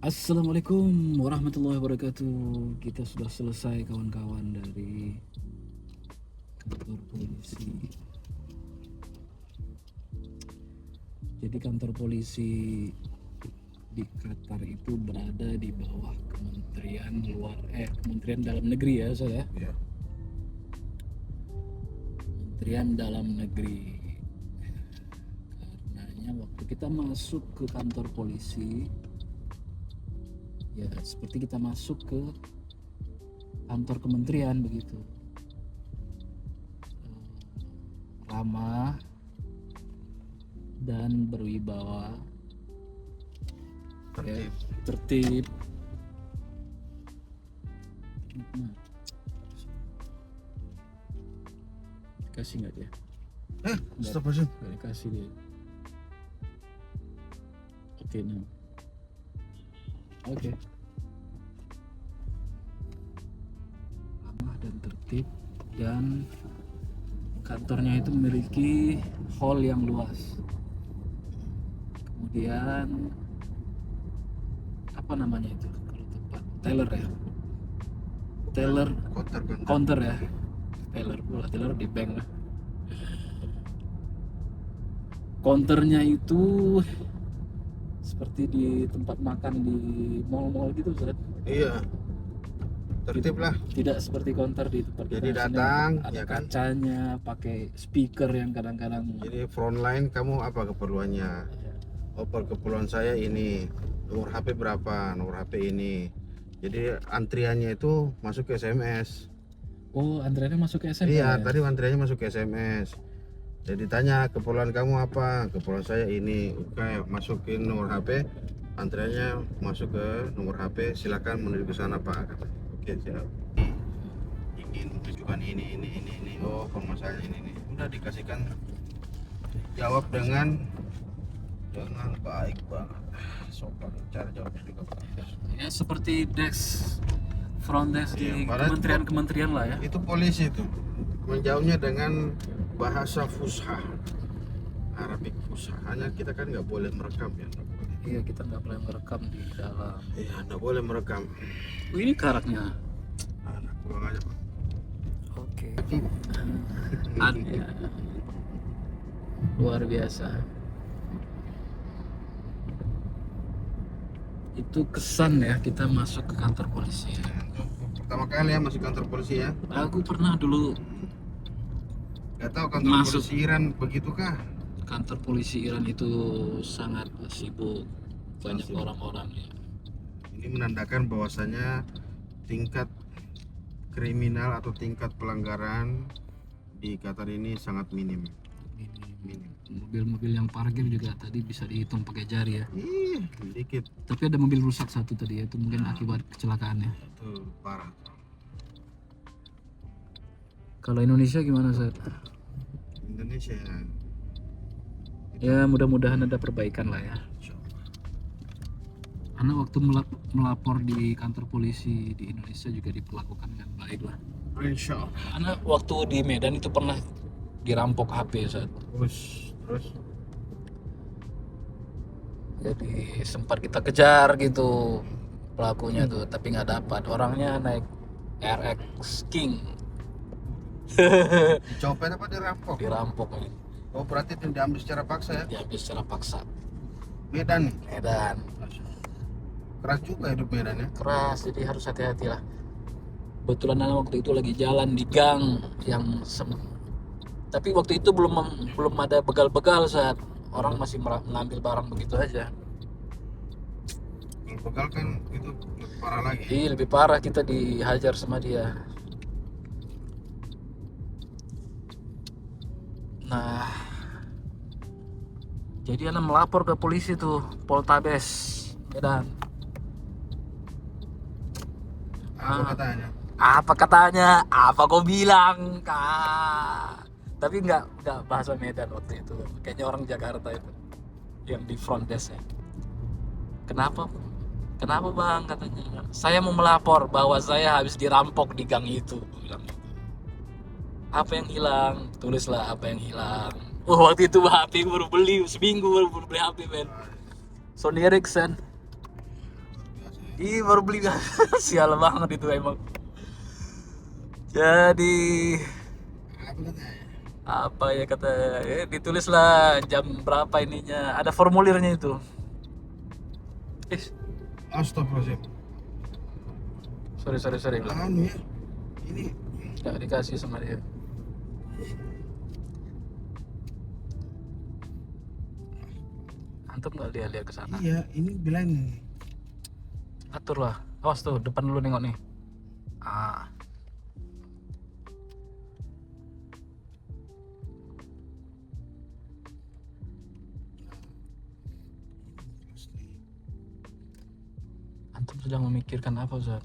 Assalamualaikum warahmatullahi wabarakatuh. Kita sudah selesai kawan-kawan dari kantor polisi. Jadi kantor polisi di Qatar itu berada di bawah Kementerian Dalam Negeri ya, saya. Ya. Kementerian Dalam Negeri. Karenanya waktu kita masuk ke kantor polisi, ya seperti kita masuk ke kantor kementerian begitu. Ramah dan berwibawa, Tertib. tertib. Kasih nggak dia? Stop aja. Nggak dikasih dia. Oke, no. Oke. Ramah dan tertib, dan kantornya itu memiliki hall yang luas. Kemudian apa namanya itu kalau tempat teller ya? Teller, counter ya? Teller di bank lah. Counternya itu seperti di tempat makan di mall-mall gitu, Ustaz. Iya. Tertib lah. Tidak seperti counter di tempat Jadi kita sini, datang, ada ya kan? kacanya, pakai speaker yang kadang-kadang. Jadi front line kamu apa keperluannya? Ya. Oh, keperluan saya ini. Nomor HP berapa? Nomor HP ini. Jadi antriannya itu masuk ke SMS. Oh, antreannya masuk ke SMS Iya, ya? tadi antriannya masuk ke SMS. Jadi tanya keperluan kamu apa? Keperluan saya ini. Oke, masukin nomor HP. Antriannya masuk ke nomor HP. Silakan menuju ke sana, Pak. Oke, siap. Ingin tujuan ini. Oh, permasalahan ini. Udah dikasihkan jawab dengan baik banget. Sopan, cara jawabnya juga bagus. Ya seperti desk, front desk Iya, di padahal kementerian-kementerian lah ya. Itu polisi itu menjawabnya dengan bahasa fusha, Arabik fusha. Hanya kita kan nggak boleh merekam ya, nggak boleh. Iya, kita nggak boleh merekam di dalam. Iya, nggak boleh merekam. Oh, ini karaknya. Nah, pulang aja, Pak. Oke. Ada. Luar biasa. Itu kesan ya kita masuk ke kantor polisi. Pertama kali ya masuk kantor polisi ya. Aku pernah dulu Gak tahu kantor Masuk. polisi Iran begitukah? kantor polisi Iran itu sangat sibuk, banyak Sibuk. orang-orang ya. Ini menandakan bahwasanya tingkat kriminal atau tingkat pelanggaran di Qatar ini sangat minim. Minim. Mobil-mobil yang parkir juga tadi bisa dihitung pakai jari ya. Ih, dikit. Tapi ada mobil rusak satu tadi ya, itu mungkin akibat kecelakaannya. Itu parah. Kalau Indonesia gimana, Seth? Indonesia Ya mudah-mudahan ada perbaikan lah ya. Karena waktu melapor di kantor polisi di Indonesia juga diperlakukan dengan baik lah. Insya Allah. Karena waktu di Medan itu pernah dirampok HP, Seth. Terus Jadi sempat kita kejar gitu pelakunya tuh, tapi nggak dapat. Orangnya naik RX King. dicopet apa dirampok? Dirampok nih, Oh, berarti itu diambil secara paksa ya? diambil secara paksa. Medan nih. Medan Keras juga hidup Medan ya. keras, jadi harus hati-hati lah. Kebetulan anak waktu itu lagi jalan di gang yang tapi waktu itu belum ada begal-begal, saat orang masih mengambil barang begitu aja. Kalau begal kan itu lebih parah lagi. Iya, lebih parah, kita dihajar sama dia. Nah, jadi anak melapor ke polisi tuh, Poltabes Medan. Apa katanya? Apa katanya? Apa kau bilang, Kak? Tapi nggak bahasa Medan waktu itu. Kayaknya orang Jakarta itu yang di front desk ya. Kenapa? Kenapa, Bang? Katanya. Saya mau melapor bahwa saya habis dirampok di gang itu. Bilang. Apa yang hilang? Tulislah apa yang hilang. Oh, waktu itu HP baru beli, seminggu baru beli HP, men. Sony Ericsson. Ih, baru beli. Sial banget itu emang. Jadi Apa katanya? apa ya kata, ditulislah jam berapa ininya. Ada formulirnya itu. Ih, Astagfirullahaladzim. sorry bilang. Anu ya, ini Nggak dikasih sama dia. Antum nggak lihat ke sana. iya, ini bilang Atur lah. Awas tuh, depan dulu nengok nih. Ah, antum sedang memikirkan apa, Ustaz?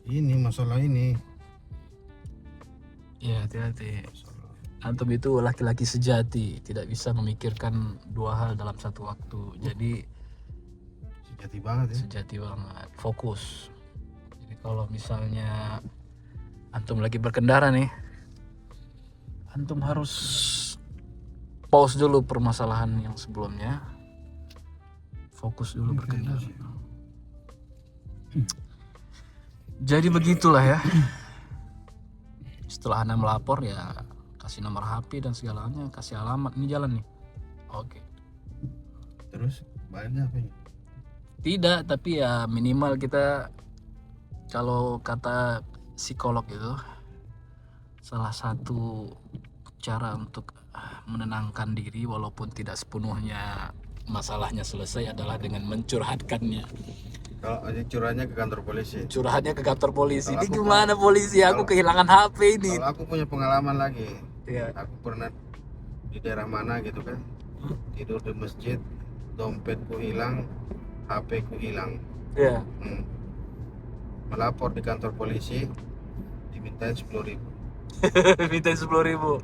ini masalah ini. Iya, hati-hati. Masalah. Antum itu laki-laki sejati, tidak bisa memikirkan dua hal dalam satu waktu. Jadi Sejati banget ya. sejati banget, fokus. Jadi kalau misalnya antum lagi berkendara nih, antum harus pause dulu permasalahan yang sebelumnya, fokus dulu berkendara. Jadi begitulah ya. Setelah Anda melapor ya kasih nomor HP dan segalanya, kasih alamat, ini jalan nih. Oke. Terus bayarnya apa ya? Tidak, tapi ya minimal kita, kalau kata psikolog itu, salah satu cara untuk menenangkan diri walaupun tidak sepenuhnya masalahnya selesai adalah dengan mencurhatkannya. Kalau aja curahnya ke kantor polisi. Curhatnya ke kantor polisi. Kalau Ini aku gimana polisi? Aku kalau- kehilangan HP ini. Kalau aku punya pengalaman lagi, Iya. aku pernah di daerah mana gitu kan, tidur di masjid, dompetku hilang, HP-ku hilang. Iya. Melapor di kantor polisi, dimintain 10.000. Minta 10.000.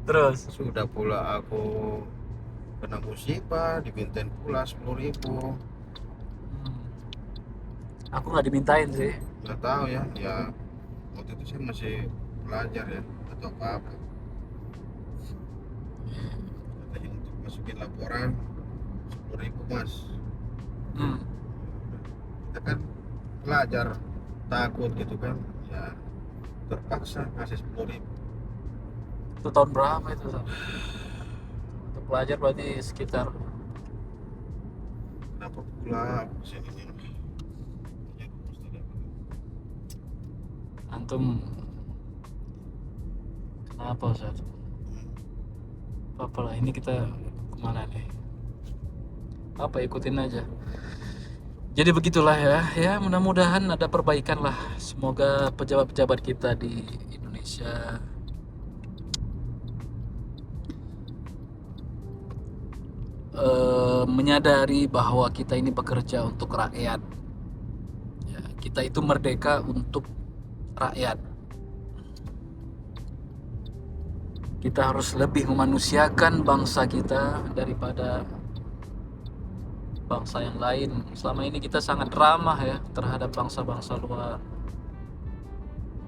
Terus Sudah pula aku kena musibah, dimintain pula 10.000. aku nggak dimintain sih. Nggak tahu ya, ya waktu itu saya masih belajar ya atau apa. Katanya untuk masukin laporan 10.000 mas. Hmm. Kita kan belajar, takut gitu kan, ya terpaksa kasih 10.000. Itu tahun berapa itu, Sam? Untuk pelajar berarti sekitar Kenapa pula sini nih? antum kenapa, Ustaz? Apa lah, ini kita kemana nih? Apa, ikutin aja. Jadi begitulah ya. Ya mudah-mudahan ada perbaikan lah. Semoga pejabat-pejabat kita di Indonesia menyadari bahwa kita ini bekerja untuk rakyat. Ya, kita itu merdeka untuk rakyat. Kita harus lebih memanusiakan bangsa kita daripada bangsa yang lain. Selama ini kita sangat ramah ya terhadap bangsa-bangsa luar.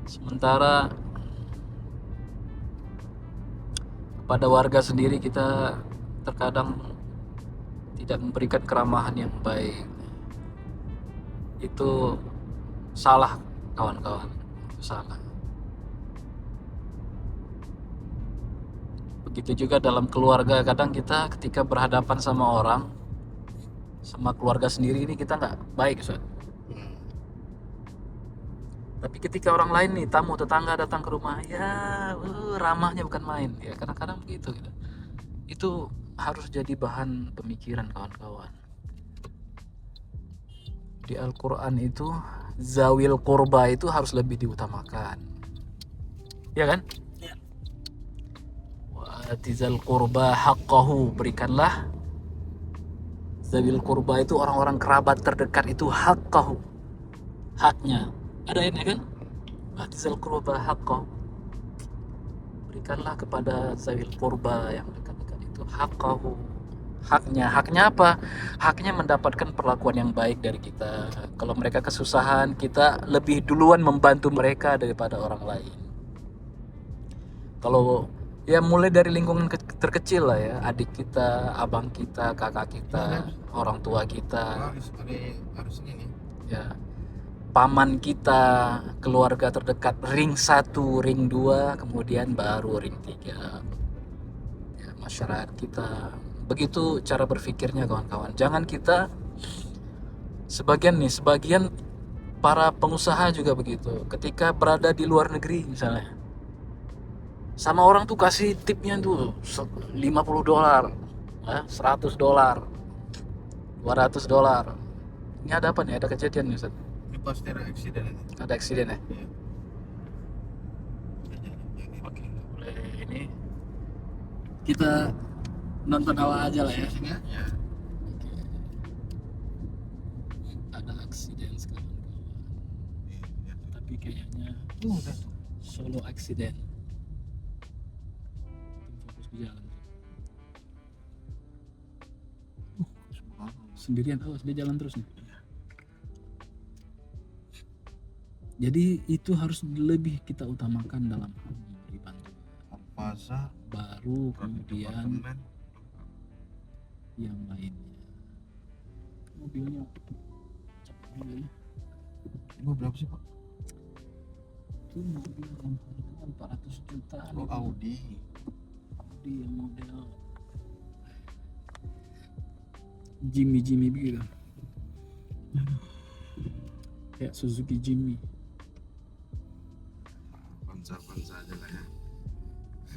Sementara kepada warga sendiri kita terkadang tidak memberikan keramahan yang baik. Itu salah, kawan-kawan. Itu salah. Begitu juga dalam keluarga, kadang kita ketika berhadapan sama orang, sama keluarga sendiri ini kita nggak baik, Ustaz. Tapi ketika orang lain nih, tamu tetangga datang ke rumah, ya ramahnya bukan main. Ya kadang-kadang begitu gitu. Itu harus jadi bahan pemikiran, kawan-kawan. Di Al-Quran itu zawil qurba itu harus lebih diutamakan, ya kan? Atizal qurba haqqahu, berikanlah zawil qurba itu orang-orang kerabat terdekat itu haqqahu, haknya. Ada ayatnya kan? Atizal qurba haqqahu, berikanlah kepada zawil qurba yang dekat-dekat itu haqqahu, haknya. Haknya apa? Haknya mendapatkan perlakuan yang baik dari kita. Kalau mereka kesusahan, kita lebih duluan membantu mereka daripada orang lain. Kalau ya mulai dari lingkungan terkecil lah ya, adik kita, abang kita, kakak kita, orang tua kita. Harus ini nih. Ya, paman kita, keluarga terdekat, ring 1, ring 2, kemudian baru ring 3. Ya, masyarakat kita. Begitu cara berpikirnya kawan-kawan. Jangan kita sebagian para pengusaha juga begitu. Ketika berada di luar negeri misalnya, sama orang tuh kasih tipnya tuh $50, $100, $200. Ini ada apa nih? Ada kejadian nih, Ustaz? Ini pasti ada eksiden ini. Ada eksiden ya? Iya. Oke, boleh ini kita nonton awal aja lah ya. Ya. Oke. Ada aksiden sekarang, Iya. tapi kayaknya Udah. solo aksiden. Fokus ke jalan. Sendirian, awas dia jalan terus nih. Jadi itu harus lebih kita utamakan dalam hal memberi bantuan. Alfasa, Baru kemudian apartemen. yang lainnya. Mobilnya cepet juga ya. Ini berapa sih, Pak? Itu mobil yang harganya 400 juta. Oh, Audi. Audi yang model Jimmy begitu. Kayak Suzuki Jimmy. Pansa aja lah ya.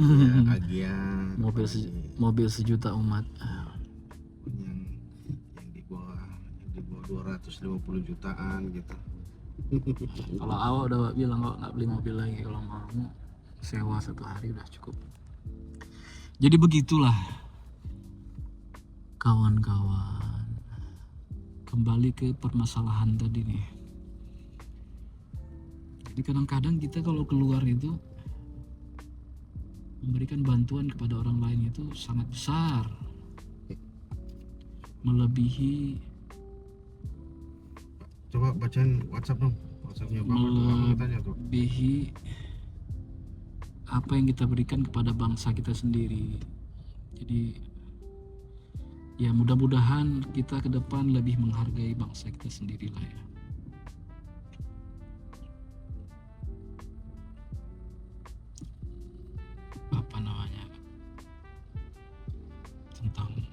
Ya, Agia. Mobil sejuta umat. Yang di bawah 250 jutaan gitu. Kalau awak udah bilang kok nggak beli mobil lagi, kalau mau sewa 1 hari udah cukup. Jadi begitulah kawan-kawan, kembali ke permasalahan tadi nih. Jadi kadang-kadang kita kalau keluar itu memberikan bantuan kepada orang lain itu sangat besar, melebihi Coba bacain WhatsApp dong. WhatsAppnya Bapak tuh apa katanya tuh? melebihi apa yang kita berikan kepada bangsa kita sendiri. Jadi ya mudah-mudahan kita ke depan lebih menghargai bangsa kita sendiri lah ya. Apa namanya, tentang ini.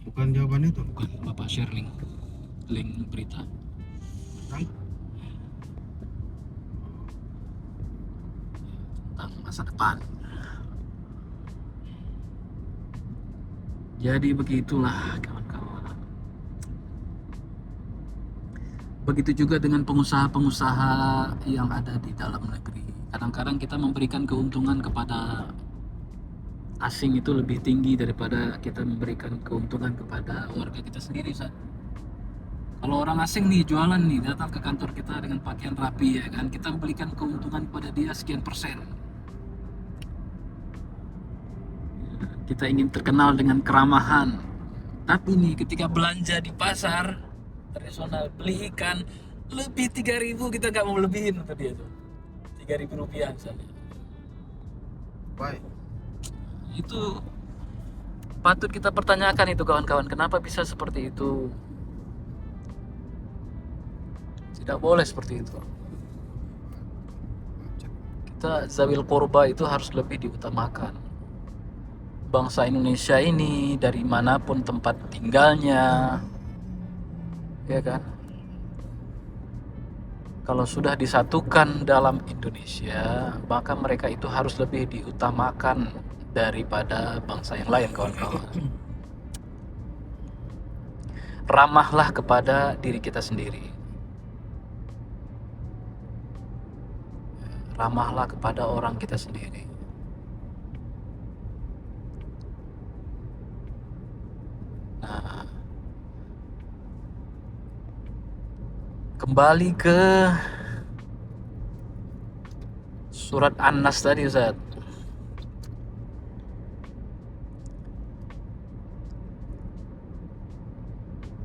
Bukan jawabannya tuh. Bukan, Bapak share link berita tentang masa depan. Jadi begitulah kawan-kawan. Begitu juga dengan pengusaha-pengusaha yang ada di dalam negeri. Kadang-kadang kita memberikan keuntungan kepada asing itu lebih tinggi daripada kita memberikan keuntungan kepada warga kita sendiri, Sat. Kalau orang asing nih jualan nih, datang ke kantor kita dengan pakaian rapi ya kan, kita memberikan keuntungan kepada dia sekian persen. Kita ingin terkenal dengan keramahan. Tapi nih ketika belanja di pasar tradisional, beli ikan lebih 3.000, kita nggak mau lebihin untuk dia tuh. 3.000 rupiah misalnya. Baik. Itu patut kita pertanyakan itu kawan-kawan, kenapa bisa seperti itu? Tidak boleh seperti itu. Kita zawil qurba itu harus lebih diutamakan. Bangsa Indonesia ini dari manapun tempat tinggalnya, ya kan, kalau sudah disatukan dalam Indonesia, maka mereka itu harus lebih diutamakan daripada bangsa yang lain, kawan-kawan. Ramahlah kepada diri kita sendiri. Ramahlah kepada orang kita sendiri. Nah, kembali ke surat An-Nas tadi, Ustaz.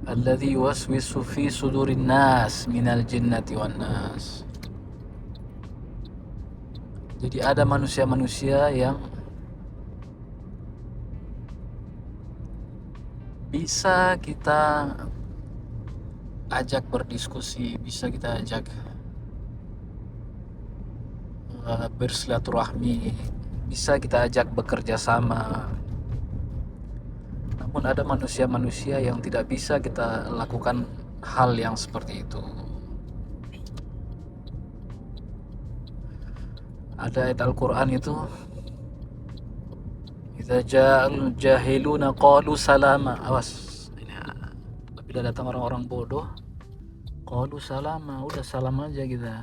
Alladzi yuwaswisu fi sudurin nas minal jinnati wan nas. Jadi ada manusia-manusia yang bisa kita ajak berdiskusi, bisa kita ajak bersilaturahmi, bisa kita ajak bekerja sama. Namun ada manusia-manusia yang tidak bisa kita lakukan hal yang seperti itu. Ada ayat Al-Quran itu, idza ja'al jahiluna qalu salama. Awas, ini apabila datang orang-orang bodoh, qalu salama, udah salam aja kita.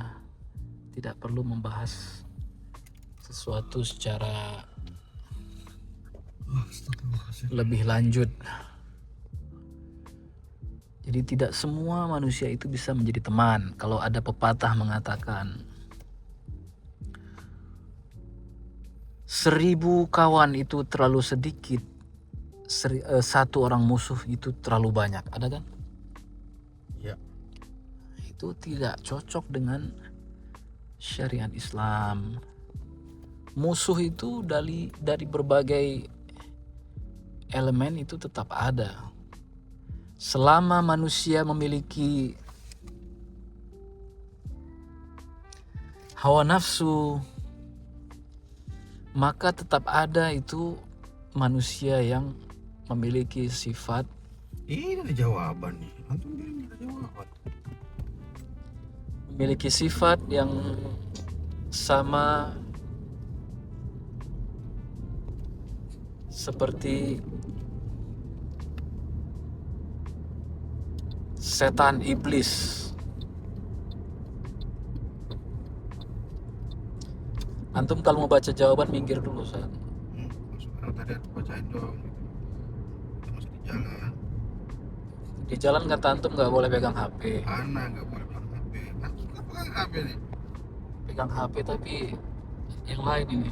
Tidak perlu membahas sesuatu secara lebih lanjut. Jadi tidak semua manusia itu bisa menjadi teman. Kalau ada pepatah mengatakan 1000 kawan itu terlalu sedikit, satu orang musuh itu terlalu banyak. Ada kan? Ya. Itu tidak cocok dengan syariat Islam. Musuh itu dari berbagai elemen itu tetap ada. Selama manusia memiliki hawa nafsu, maka tetap ada itu manusia yang memiliki sifat. Ini ada jawaban nih. Antum bilang ada jawaban. Memiliki sifat yang sama seperti setan iblis. Antum kalau mau baca jawaban minggir dulu, Ustaz. Maksudnya tadi aku bacain dong. Kita masih di jalan. Di jalan kata antum nggak boleh pegang HP. Anak nggak boleh pegang HP. Antum nggak pegang HP nih. Pegang HP tapi yang lain ini.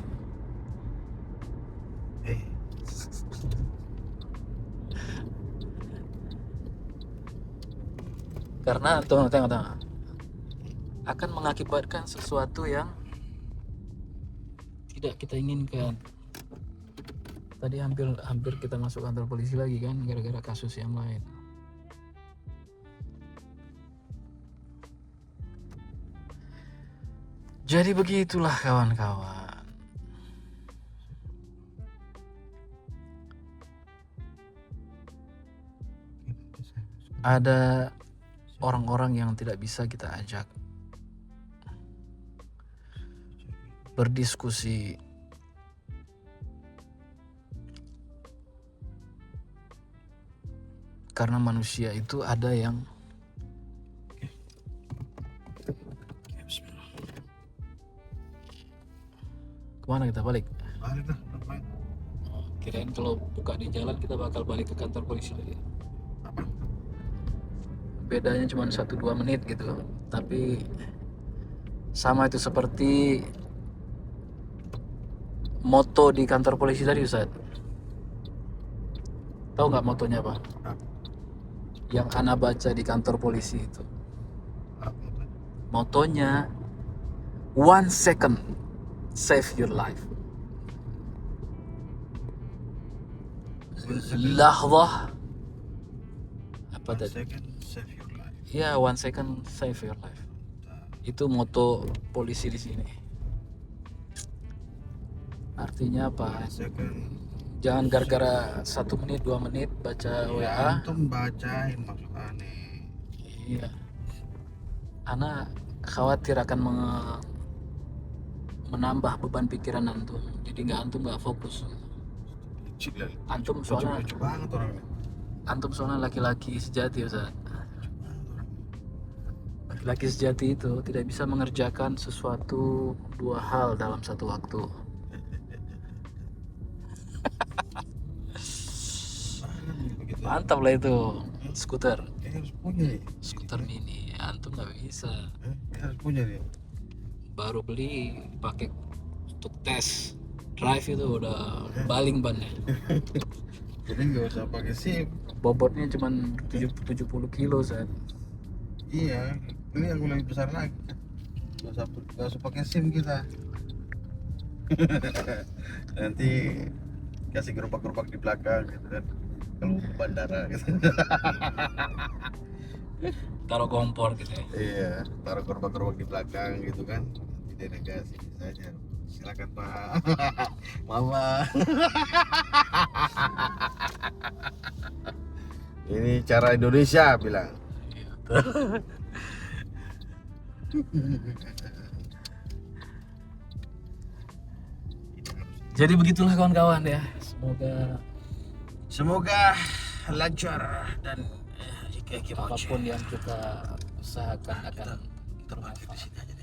Karena tengok akan mengakibatkan sesuatu yang tidak kita inginkan. Tadi hampir kita masuk kantor polisi lagi kan, gara-gara kasus yang lain. Jadi begitulah kawan-kawan. Ada orang-orang yang tidak bisa kita ajak berdiskusi, karena manusia itu ada yang kemana kita balik? Balik dah, ngapain? Kirain kalau buka di jalan kita bakal balik ke kantor polisi lagi. Apa? Bedanya cuma 1-2 menit gitu, tapi sama itu seperti moto di kantor polisi tadi, Ustaz. Tahu nggak motonya apa? Yang ana baca di kantor polisi itu. Motonya 1 second save your life. Lahzah apa tadi? Save your life. Ya, 1 second save your life. Itu moto polisi di sini. Artinya apa? Jangan gara-gara 1 menit 2 menit baca WA. Antum bacain maksud aneh. Iya. Ana khawatir akan menambah beban pikiran antum. Jadi antum nggak fokus. Antum soalnya lucu banget orangnya. Antum soalnya laki-laki sejati, Ustaz. Laki-laki sejati itu tidak bisa mengerjakan sesuatu 2 hal dalam satu waktu. Mantap lah itu. Skuter Harus punya nih. skuter mini. Antum nggak bisa. Harus punya nih. Baru beli pakai untuk tes drive itu udah baling bannya. Jadi nggak usah pakai SIM. Bobotnya cuma 70 kilo, Ustaz. Iya, ini yang lebih besar lagi. Nggak usah pakai SIM kita. Nanti kasih gerobak-gerobak di belakang gitu kan, kalau ke bandara gitu. taruh kompor gitu ya. Iya, taruh gerobak-gerobak di belakang gitu kan. Di delegasi saja. Silakan Pak. Mama. Ini cara Indonesia bilang. Jadi begitulah kawan-kawan ya. Semoga lancar dan iki mochi. Apapun yang kita usahakan akan Terbagi di sini aja.